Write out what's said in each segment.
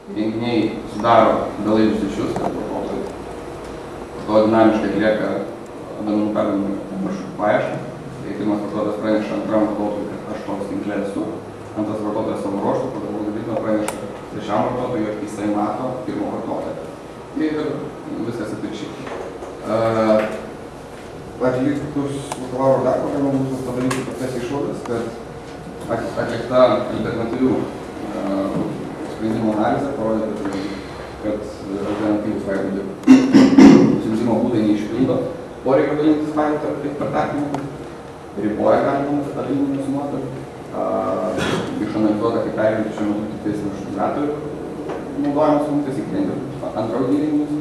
Įrenginiai sudaro belaivius ryšius, kad vartotojai dinamiškai atlieka duomenų perdavimo maršrutų paiešką. Tai pirmas vartotojas praneša antram vartotojui, kad aš toks tinkle esu. Antras vartotojas savo ruožtu pagal algoritmą praneša trečiam vartotojui, jog jisai mato pirmo vartotoją. Ir viskas atvirkščiai. Atlikus bakalauro darbą galima būtų padaryti tokias išvadas, kad atlikta alternatyvių sprendimo analizė parodė, kad alternatyvūs failų siuntimo būdai neišpildo poreikio dalintis failų per tarpininkus, riboja galimus dalinimus nuotolių, išanalizuota, kaip perkelti šiuo metu tik tais maršrutizatorių naudojamas funkcijas įkrenti Android įrenginius.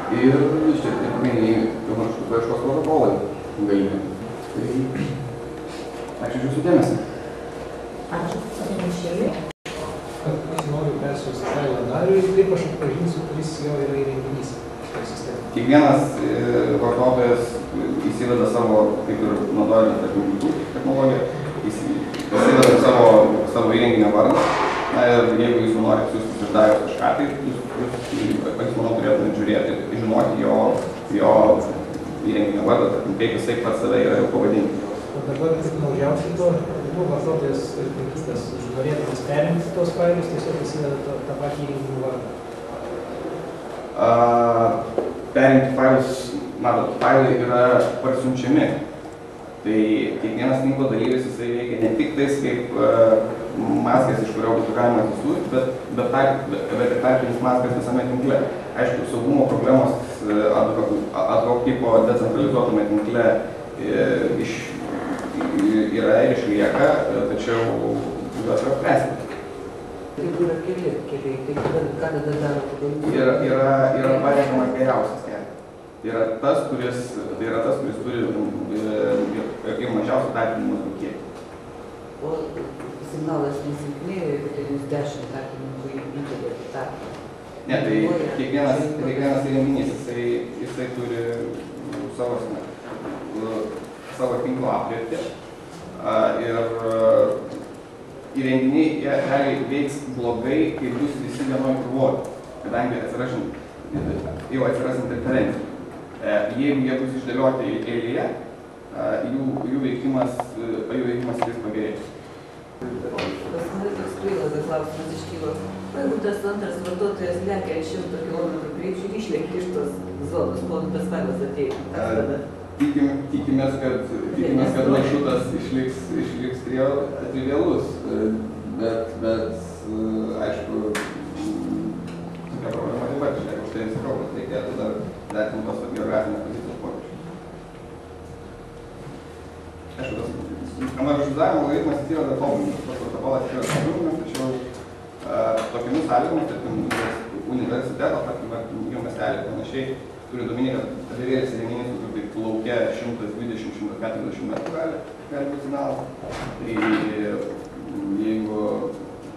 Ir iš čia taip pagrindiniai maršrutų paieškos protokolai galimi. Tai ačiū jūsų dėmesį. Ačiū. Mišelė. Aš noriu persiųsti failą nariui ir taip aš atpažinsiu, kuris jau yra įrenginys. Kiekvienas vartotojas įsiveda savo, kaip ir naudojant technologiją, įsiveda savo įrenginio vardą. Na ir jeigu jūs norite siūsti iš Dariaus kažką, tai jūs manau, turėtumėte žiūrėti, žinoti jo įrenginio vardą, kaip jisai pats save yra jau pavadinti. O dabar tik naudžiausiai to, vartotojas norėdamas perimti tos failus, tiesiog įsiveda tą patį įrenginio vardą. Perimti failus, matot, failai yra parsiunčiami. Tai kiekvienas tinklo dalyvis jisai veikia ne tik tais kaip mazgas, iš kurio būtų galima atsisiųsti, bet ir tarpinis mazgas visame tinkle. Aišku, saugumo problemos ad hoc tipo decentralizuotame tinkle yra ir išlieka, tačiau juos yra spręsti. Jeigu yra keliai, tai ką tada daro? Yra parenkamas geriausias kelias. Tai yra tas, kuris turi ir mažiausią tarpininkų kiekį. O signalas nesilpnėjo, jeigu tai jūs 10 tarpininkų įdėlėti tarpą? Ne, tai kiekvienas įrenginys, jisai turi savo tinklo aprėptį. Ir įrenginiai realiai veiks blogai, kai bus visi vienoj krūvoj, kadangi jau atsiras interferencijų. Jeigu jie bus išdėlioti eilėje, jų veikimas vis pagerės. Pas mane toks kvailas klausimas iškylo. Jeigu tas antras vartotojas lekia 100 km greičiu ir išlekia iš tos zonos, kol tas failas ateina. Tikimės, kad maršrutas išliks trivialus, bet aišku, tokia problema taip pat išlieka, už tai sakau, kad reikėtų dar vertinti tos geografinės pozicijos pokyčius. Aišku, tas maršrutizavimo algoritmas yra tobulinas, tas protokolas yra tobulinas, tačiau tokiamis sąlygomis, tarkim, universiteto, tarkim, jų miestelį panašiai, turint omeny, kad atvėrėlis įrenginys lauke 120-140 metrų gali būti signalas. Tai jeigu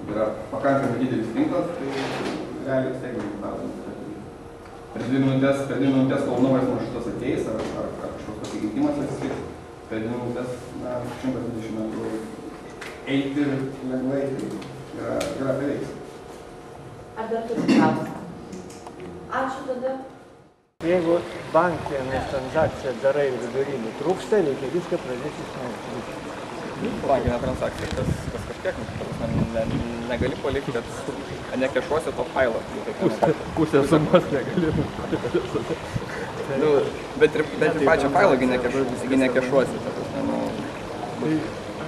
yra pakankamai didelis tinklas, tai realiai vis tiek rezultatas. Per 2 minutės, kol naujas maršrutas ateis, ar kažkoks pasikeitimas atsitiks, per 2 minutės 120 metrų eiti lengvai, tai yra beveik. Ar dar turiu klausimą? Ačiū tada. Jeigu bankinės transakciją darai vidurinį trūksta, reikia viską pradėti iš naujo. Bankinė transakcija, kas kažkiek, negali palikti, kad nekešuosi to failo. Pusę sumos negali. Bet ir pačią failą nekešuosi. Tai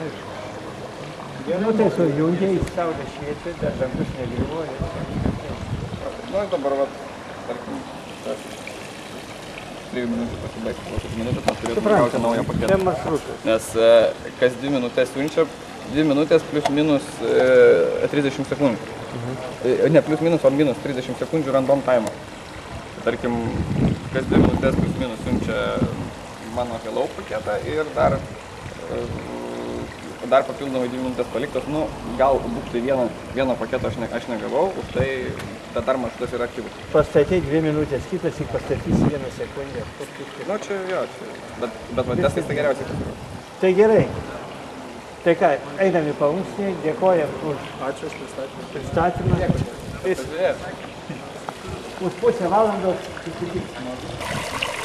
aišku. Tai su jungiai saulė šviečia, dar dangus negrimuoja. Dabar, tarkim, 3 minučių pasibaigti, po 6 minutės mes turėtume gauti naują paketą. Nes kas 2 minutės siunčia, 2 minutės plus minus 30 sekundžių. Ne plus minus, o minus 30 sekundžių random time. Tarkim, kas 2 minutės plus minus siunčia mano hello paketą ir dar papildomai 2 minutės paliktos. Gal būktai vieno paketo aš negavau, už tai dar maršrutas yra aktyvus. Pastatyti 2 minutės, kitas ir pastatysi 1 sekundę. Čia jo, bet testais tai geriausiai. Tai gerai. Tai ką, einam į paunksnį, dėkojam už pristatymą. Pažiūrėk. Už pusę valandos susitiksime.